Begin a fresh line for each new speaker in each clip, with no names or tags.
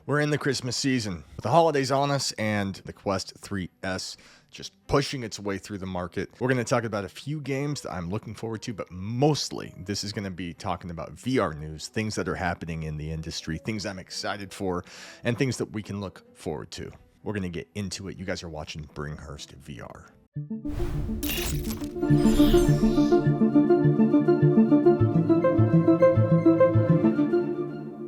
We're in the Christmas season with the holidays on us and the Quest 3S just pushing its way through the market. We're going to talk about a few games that I'm looking forward to, but mostly this is going to be talking about VR news, things that are happening in the industry, things I'm excited for, and things that we can look forward to. We're going to get into it. You guys are watching Bringhurst VR.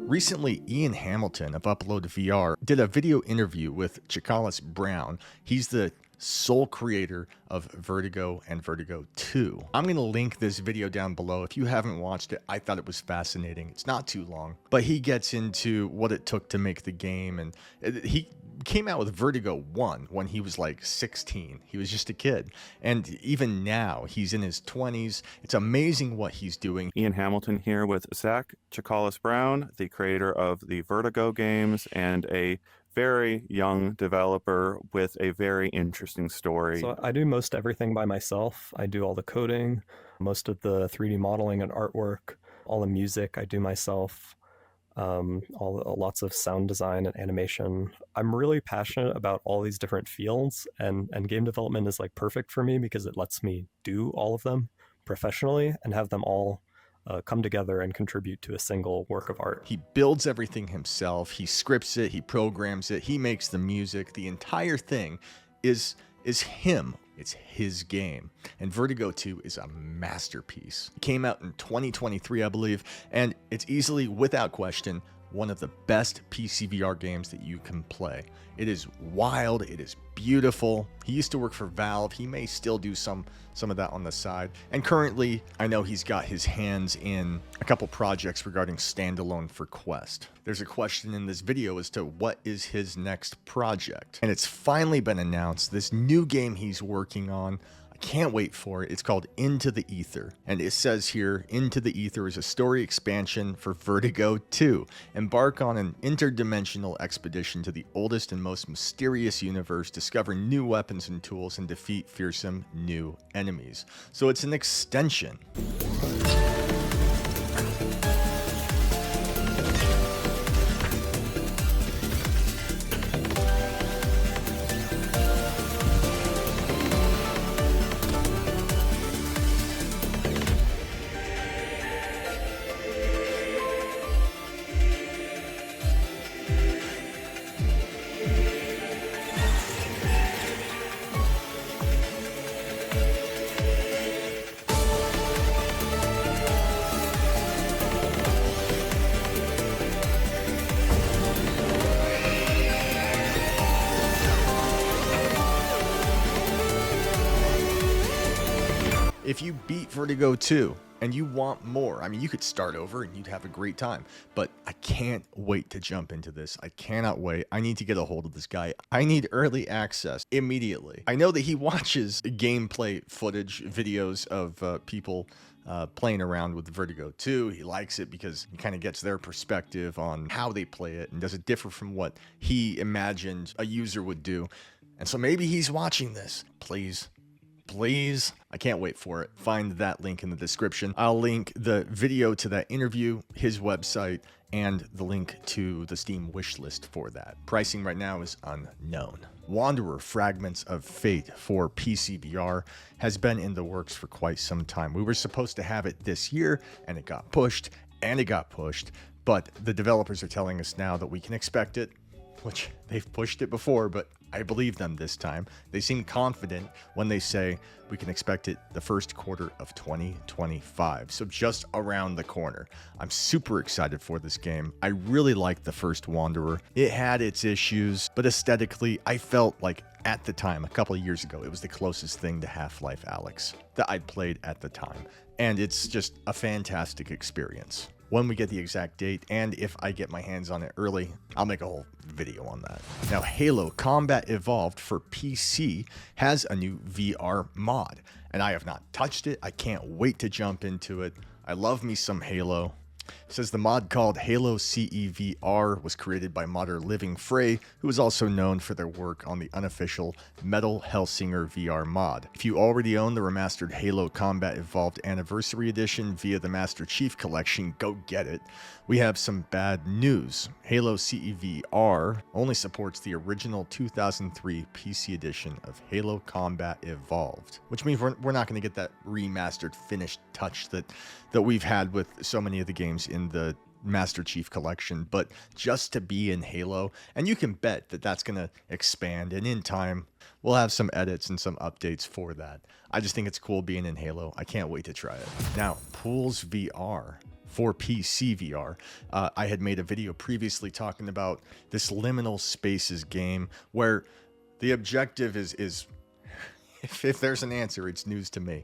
Recently, Ian Hamilton of Upload VR did a video interview with Tsiakalis-Brown. He's the sole creator of Vertigo and Vertigo 2. I'm going to link this video down below. If you haven't watched it, I thought it was fascinating. It's not too long, but he gets into what it took to make the game, and he came out with Vertigo 1 when he was like 16. He was just a kid. And even now, he's in his 20s. It's amazing what he's doing.
Ian Hamilton here with Tsiakalis-Brown, the creator of the Vertigo games and a very young developer with a very interesting story.
So I do most everything by myself. I do all the coding, most of the 3D modeling and artwork, all the music I do myself. Lots of sound design and animation. I'm really passionate about all these different fields, and game development is like perfect for me because it lets me do all of them professionally and have them all come together and contribute to a single work of art.
He builds everything himself. He scripts it. He programs it. He makes the music. The entire thing is him. It's his game. And Vertigo 2 is a masterpiece. It came out in 2023, I believe, and it's easily, without question, one of the best PC VR games that you can play. It is wild. It is beautiful. He used to work for Valve. He may still do some of that on the side. And currently, I know he's got his hands in a couple projects regarding standalone for Quest. There's a question in this video as to what is his next project. And it's finally been announced, this new game he's working on. I can't wait for it. It's called Into the Ether. And it says here, Into the Ether is a story expansion for Vertigo 2. Embark on an interdimensional expedition to the oldest and most mysterious universe, discover new weapons and tools, and defeat fearsome new enemies. So it's an extension. If you beat Vertigo 2 and you want more, I mean, you could start over and you'd have a great time, but I can't wait to jump into this. I cannot wait. I need to get a hold of this guy. I need early access immediately. I know that he watches gameplay footage, videos of people playing around with Vertigo 2. He likes it because he kind of gets their perspective on how they play it and does it differ from what he imagined a user would do. And so maybe he's watching this. Please, I can't wait for it. Find that link in the description. I'll link the video to that interview, his website, and the link to the Steam wishlist for that. Pricing right now is unknown. Wanderer Fragments of Fate for PC VR has been in the works for quite some time. We were supposed to have it this year, and it got pushed, but the developers are telling us now that we can expect it, which they've pushed it before, but I believe them this time. They seem confident when they say we can expect it the first quarter of 2025. So just around the corner. I'm super excited for this game. I really liked the first Wanderer. It had its issues, but aesthetically, I felt like at the time, a couple of years ago, it was the closest thing to Half-Life Alyx that I'd played at the time. And it's just a fantastic experience. When we get the exact date, and if I get my hands on it early, I'll make a whole video on that. Now, Halo Combat Evolved for PC has a new VR mod, and I have not touched it. I can't wait to jump into it. I love me some Halo. says the mod called Halo CEVR was created by modder Living Frey, who is also known for their work on the unofficial Metal Hellsinger VR mod. If you already own the remastered Halo Combat Evolved Anniversary Edition via the Master Chief Collection, go get it. We have some bad news. Halo CEVR only supports the original 2003 PC edition of Halo Combat Evolved, which means we're not going to get that remastered finished touch that we've had with so many of the games in the Master Chief Collection. But just to be in Halo, and you can bet that that's going to expand, and in time we'll have some edits and some updates for that. I just think it's cool being in Halo. I can't wait to try it. Now, Pools VR for PC VR. I had made a video previously talking about this Liminal Spaces game where the objective is if there's an answer, it's news to me.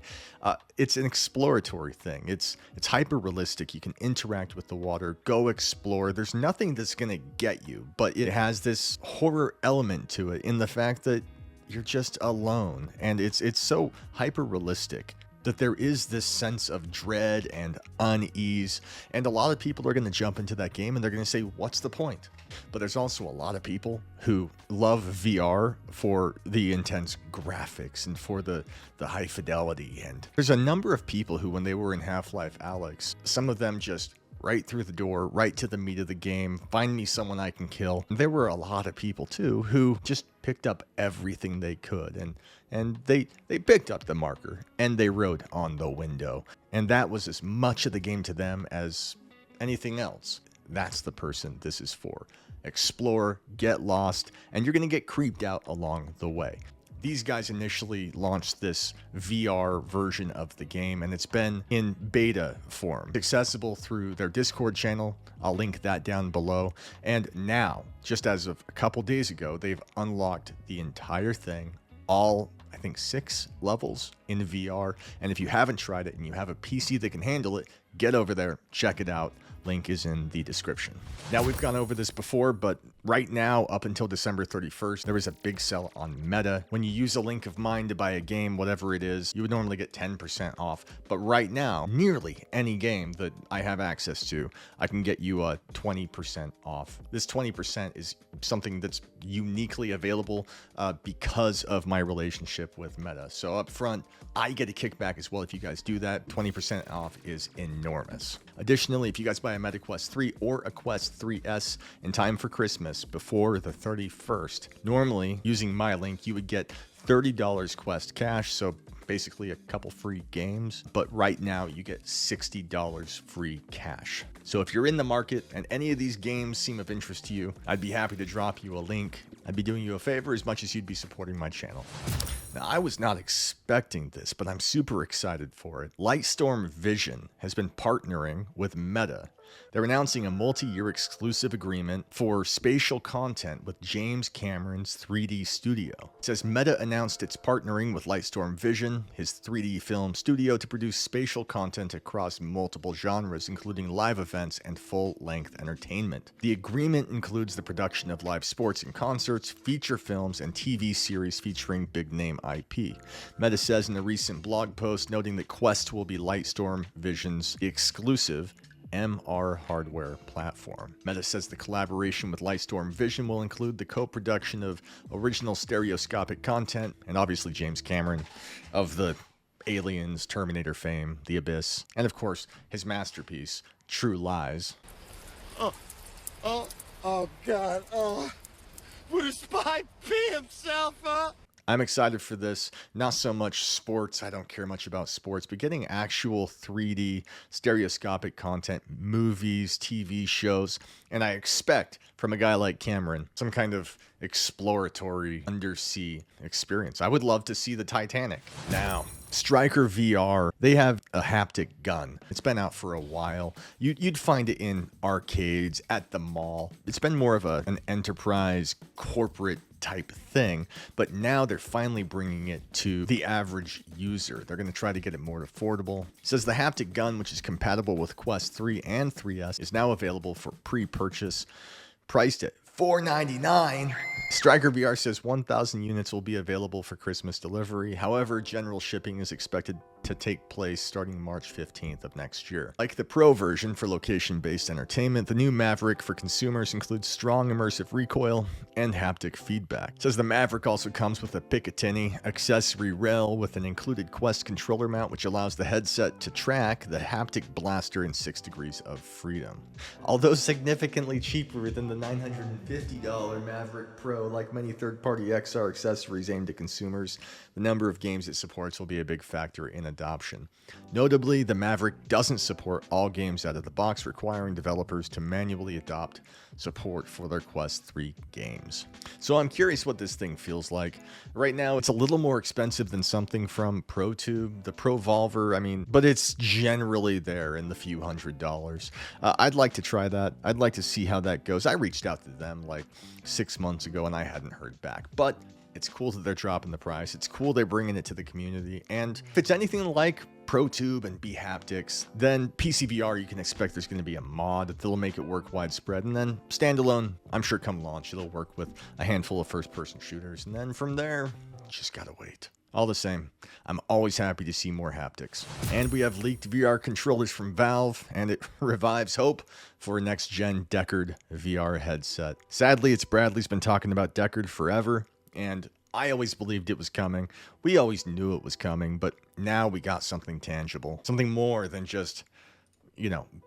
It's an exploratory thing. It's hyper realistic. You can interact with the water, go explore. There's nothing that's gonna get you, but it has this horror element to it in the fact that you're just alone, and it's so hyper realistic that there is this sense of dread and unease, and a lot of people are going to jump into that game and they're going to say, what's the point? But there's also a lot of people who love VR for the intense graphics and for the high fidelity, and there's a number of people who, when they were in Half-Life Alyx, some of them just right through the door, right to the meat of the game, find me someone I can kill. There were a lot of people too who just picked up everything they could, and they picked up the marker and they wrote on the window, and that was as much of the game to them as anything else. That's the person this is for. Explore, get lost, and you're gonna get creeped out along the way. These guys initially launched this VR version of the game, and it's been in beta form. It's accessible through their Discord channel. I'll link that down below. And now, just as of a couple days ago, they've unlocked the entire thing, all, I think, 6 levels in VR. And if you haven't tried it and you have a PC that can handle it, get over there, check it out. Link is in the description. Now, we've gone over this before, but right now, up until December 31st, there is a big sale on Meta. When you use a link of mine to buy a game, whatever it is, you would normally get 10% off. But right now, nearly any game that I have access to, I can get you a 20% off. This 20% is something that's uniquely available because of my relationship with Meta. So up front, I get a kickback as well if you guys do that. 20% off is enormous. Additionally, if you guys buy a Meta Quest 3 or a Quest 3S in time for Christmas before the 31st, normally using my link, you would get $30 Quest cash, so basically a couple free games, but right now you get $60 free cash. So if you're in the market and any of these games seem of interest to you, I'd be happy to drop you a link. I'd be doing you a favor as much as you'd be supporting my channel. Now, I was not expecting this, but I'm super excited for it. Lightstorm Vision has been partnering with Meta. They're announcing a multi-year exclusive agreement for spatial content with James Cameron's 3D studio. It says Meta announced it's partnering with Lightstorm Vision, his 3D film studio, to produce spatial content across multiple genres, including live events and full-length entertainment. The agreement includes the production of live sports and concerts, feature films, and TV series featuring big-name IP. Meta says in a recent blog post noting that Quest will be Lightstorm Vision's exclusive MR hardware platform. Meta says the collaboration with Lightstorm Vision will include the co-production of original stereoscopic content, and obviously James Cameron of the Aliens, Terminator fame, The Abyss, and of course his masterpiece, True Lies.
Oh God, would a spy pee himself, huh?
I'm excited for this. Not so much sports. I don't care much about sports, but getting actual 3D stereoscopic content, movies, TV shows, and I expect from a guy like Cameron some kind of exploratory undersea experience. I would love to see the Titanic. Now, Striker VR, they have a haptic gun. It's been out for a while. You'd find it in arcades, at the mall. It's been more of an enterprise corporate type thing, but now they're finally bringing it to the average user. They're going to try to get it more affordable. It says the haptic gun, which is compatible with Quest 3 and 3S, is now available for pre-purchase, priced at $499. Striker VR says 1,000 units will be available for Christmas delivery. However, general shipping is expected to take place starting March 15th of next year. Like the Pro version for location-based entertainment, the new Maverick for consumers includes strong immersive recoil and haptic feedback. It says the Maverick also comes with a Picatinny accessory rail with an included Quest controller mount, which allows the headset to track the haptic blaster in 6 degrees of freedom. Although significantly cheaper than the $950 Maverick Pro, like many third-party XR accessories aimed at consumers, the number of games it supports will be a big factor in adoption. Notably, the Maverick doesn't support all games out of the box, requiring developers to manually adopt support for their Quest 3 games. So I'm curious what this thing feels like. Right now, it's a little more expensive than something from ProTube, the ProVolver, but it's generally there in the few $100s. I'd like to try that. I'd like to see how that goes. I reached out to them like 6 months ago and I hadn't heard back, but it's cool that they're dropping the price. It's cool they're bringing it to the community. And if it's anything like ProTube and Haptics, then PCVR, you can expect there's going to be a mod that'll make it work widespread. And then standalone, I'm sure come launch, it'll work with a handful of first-person shooters. And then from there, just gotta wait. All the same, I'm always happy to see more haptics. And we have leaked VR controllers from Valve, and it revives hope for a next-gen Deckard VR headset. Sadly, it's Bradley's been talking about Deckard forever, and I always believed it was coming. We always knew it was coming, but now we got something tangible. Something more than just,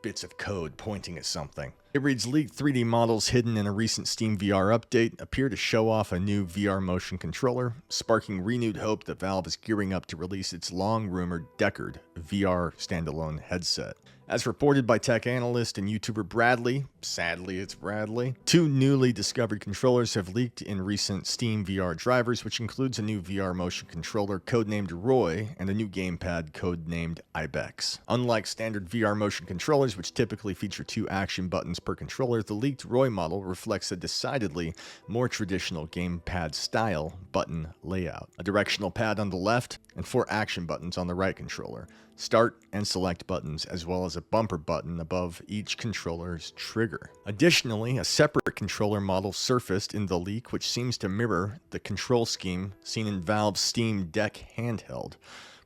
bits of code pointing at something. It reads, leaked 3D models hidden in a recent Steam VR update appear to show off a new VR motion controller, sparking renewed hope that Valve is gearing up to release its long-rumored Deckard VR standalone headset. As reported by tech analyst and YouTuber Bradley, sadly it's Bradley, 2 newly discovered controllers have leaked in recent Steam VR drivers, which includes a new VR motion controller codenamed Roy and a new gamepad codenamed Ibex. Unlike standard VR motion controllers, which typically feature 2 action buttons per controller, the leaked Roy model reflects a decidedly more traditional gamepad style button layout. A directional pad on the left and 4 action buttons on the right controller. Start and select buttons, as well as a bumper button above each controller's trigger. Additionally, a separate controller model surfaced in the leak, which seems to mirror the control scheme seen in Valve's Steam Deck handheld,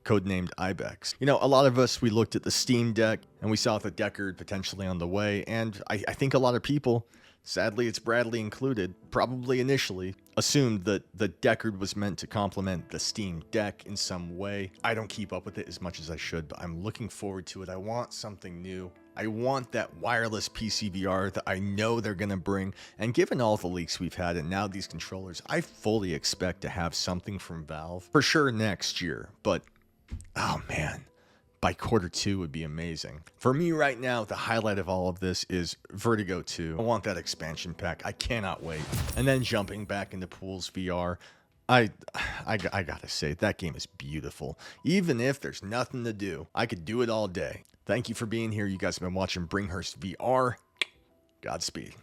codenamed Ibex. A lot of us, we looked at the Steam Deck and we saw the Deckard potentially on the way, and I think a lot of people, sadly it's Bradley included, probably initially assumed that the Deckard was meant to complement the Steam Deck in some way. I don't keep up with it as much as I should, but I'm looking forward to it. I want something new. I want that wireless PC VR that I know they're going to bring. And given all the leaks we've had and now these controllers, I fully expect to have something from Valve for sure next year. But, oh man, by Q2 would be amazing. For me right now, the highlight of all of this is Vertigo 2. I want that expansion pack. I cannot wait. And then jumping back into Pools VR, I gotta say, that game is beautiful. Even if there's nothing to do, I could do it all day. Thank you for being here. You guys have been watching Bringhurst VR. Godspeed.